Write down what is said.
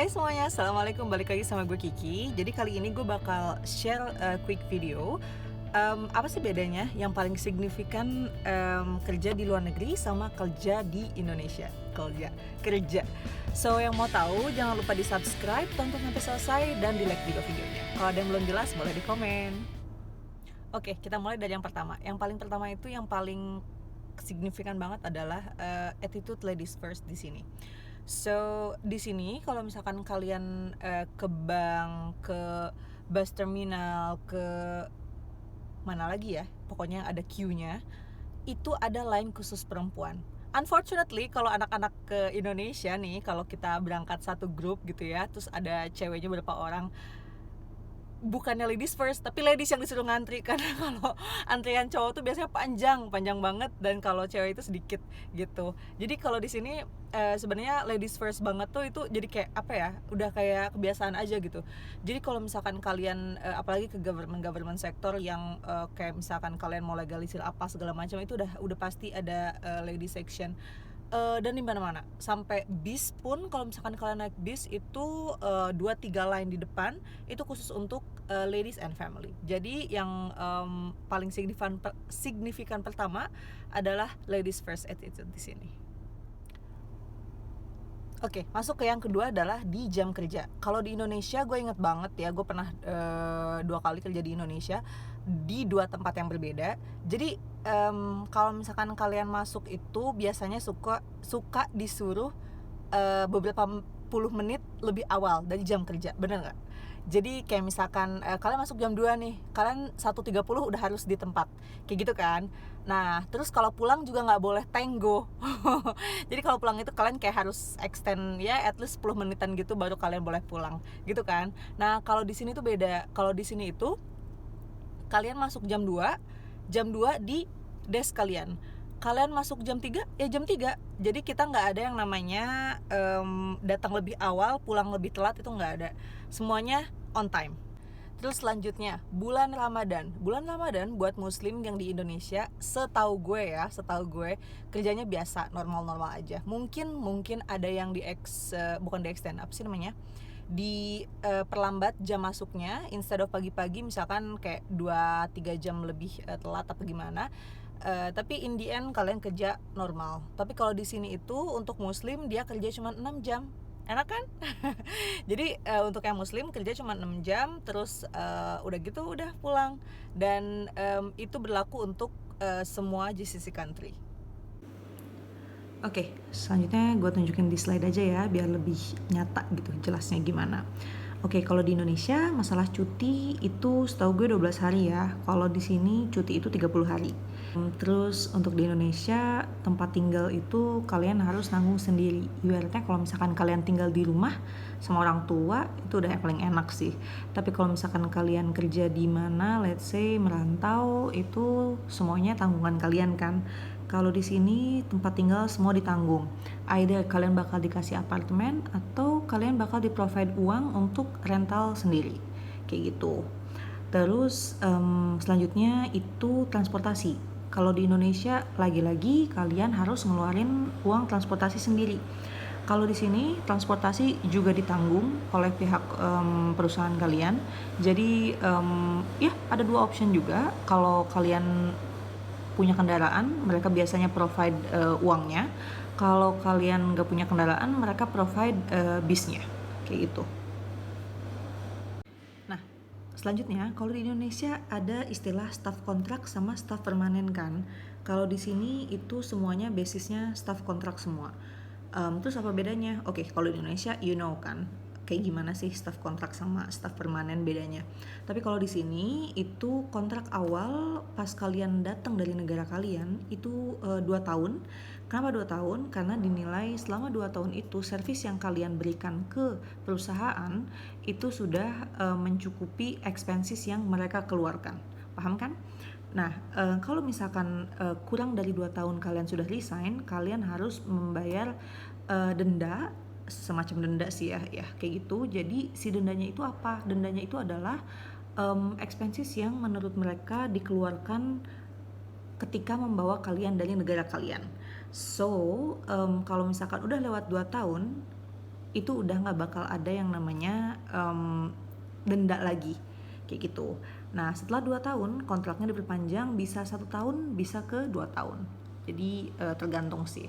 Hai semuanya, assalamualaikum, balik lagi sama gue Kiki. Jadi kali ini gue bakal share quick video. Apa sih bedanya yang paling signifikan kerja di luar negeri sama kerja di Indonesia? Kerja. So yang mau tahu jangan lupa di subscribe, tonton sampai selesai dan di like juga videonya. Kalau ada yang belum jelas boleh di komen. Oke, kita mulai dari yang pertama. Yang paling pertama itu yang paling signifikan banget adalah attitude ladies first di sini. So di sini kalau misalkan kalian ke bank, ke bus terminal, ke mana lagi ya, pokoknya ada queue-nya, itu ada line khusus perempuan. Unfortunately kalau anak-anak ke Indonesia nih, kalau kita berangkat satu grup gitu ya, terus ada ceweknya berapa orang, bukannya ladies first tapi ladies yang disuruh ngantri, karena kalau antrian cowok tuh biasanya panjang banget dan kalau cewek itu sedikit gitu. Jadi kalau di sini sebenarnya ladies first banget tuh, itu jadi kayak apa ya, udah kayak kebiasaan aja gitu. Jadi kalau misalkan kalian apalagi ke government sektor yang kayak misalkan kalian mau legalisir apa segala macam, itu udah pasti ada ladies section. Dan di mana-mana sampai bis pun, kalau misalkan kalian naik bis itu 2-3 line di depan itu khusus untuk ladies and family. Jadi yang paling signifikan pertama adalah ladies first attitude di sini. Oke, masuk ke yang kedua adalah di jam kerja. Kalau di Indonesia gue inget banget ya, gue pernah 2 kali kerja di Indonesia di 2 tempat yang berbeda. Jadi kalau misalkan kalian masuk itu biasanya suka disuruh beberapa puluh menit lebih awal dari jam kerja, bener nggak? Jadi kayak misalkan kalian masuk jam 2 nih, kalian 1:30 udah harus di tempat, kayak gitu kan. Nah terus kalau pulang juga nggak boleh tenggo. Jadi kalau pulang itu kalian kayak harus extend ya at least 10 menitan gitu baru kalian boleh pulang gitu kan. Nah kalau di sini tuh beda. Kalau di sini itu kalian masuk jam 2 di desk kalian. Kalian masuk jam 3 ya jam 3. Jadi kita nggak ada yang namanya datang lebih awal pulang lebih telat, itu nggak ada, semuanya on time. Terus selanjutnya bulan Ramadan buat muslim yang di Indonesia, setahu gue kerjanya biasa, normal aja. Mungkin ada yang bukan di extend, apa sih namanya, di perlambat jam masuknya, instead of pagi-pagi misalkan kayak 2-3 jam lebih telat apa gimana. Tapi in the end kalian kerja normal. Tapi kalau di sini itu untuk muslim dia kerja cuma 6 jam. Enak kan? Jadi untuk yang muslim kerja cuma 6 jam, terus udah gitu udah pulang. Dan itu berlaku untuk semua GCC country. Oke, selanjutnya gue tunjukin di slide aja ya, biar lebih nyata gitu jelasnya gimana. Oke, kalau di Indonesia masalah cuti itu setahu gue 12 hari ya. Kalau di sini cuti itu 30 hari. Terus untuk di Indonesia tempat tinggal itu kalian harus nanggung sendiri. Ibaratnya kalau misalkan kalian tinggal di rumah sama orang tua itu udah yang paling enak sih. Tapi kalau misalkan kalian kerja di mana, let's say merantau, itu semuanya tanggungan kalian kan. Kalau di sini tempat tinggal semua ditanggung. Either kalian bakal dikasih apartemen atau kalian bakal di-provide uang untuk rental sendiri. Kayak gitu. Terus selanjutnya itu transportasi. Kalau di Indonesia lagi-lagi kalian harus ngeluarin uang transportasi sendiri. Kalau di sini transportasi juga ditanggung oleh pihak perusahaan kalian. Jadi ya ada 2 option juga. Kalau kalian punya kendaraan, mereka biasanya provide uangnya. Kalau kalian nggak punya kendaraan, mereka provide bisnya, kayak gitu. Nah, selanjutnya kalau di Indonesia ada istilah staff kontrak sama staff permanen kan. Kalau di sini itu semuanya basisnya staff kontrak semua. Terus apa bedanya? Oke, kalau di Indonesia you know kan kayak gimana sih staff kontrak sama staff permanen bedanya. Tapi kalau di sini itu kontrak awal pas kalian datang dari negara kalian itu 2 tahun. Kenapa 2 tahun? Karena dinilai selama 2 tahun itu servis yang kalian berikan ke perusahaan itu sudah mencukupi expenses yang mereka keluarkan. Paham kan? Nah, kalau misalkan kurang dari 2 tahun kalian sudah resign, kalian harus membayar denda, semacam denda sih ya kayak gitu. Jadi si dendanya itu apa? Dendanya itu adalah expenses yang menurut mereka dikeluarkan ketika membawa kalian dari negara kalian. So kalau misalkan udah lewat 2 tahun itu udah nggak bakal ada yang namanya denda lagi kayak gitu. Nah setelah 2 tahun kontraknya diperpanjang, bisa 1 tahun bisa ke 2 tahun, jadi tergantung sih.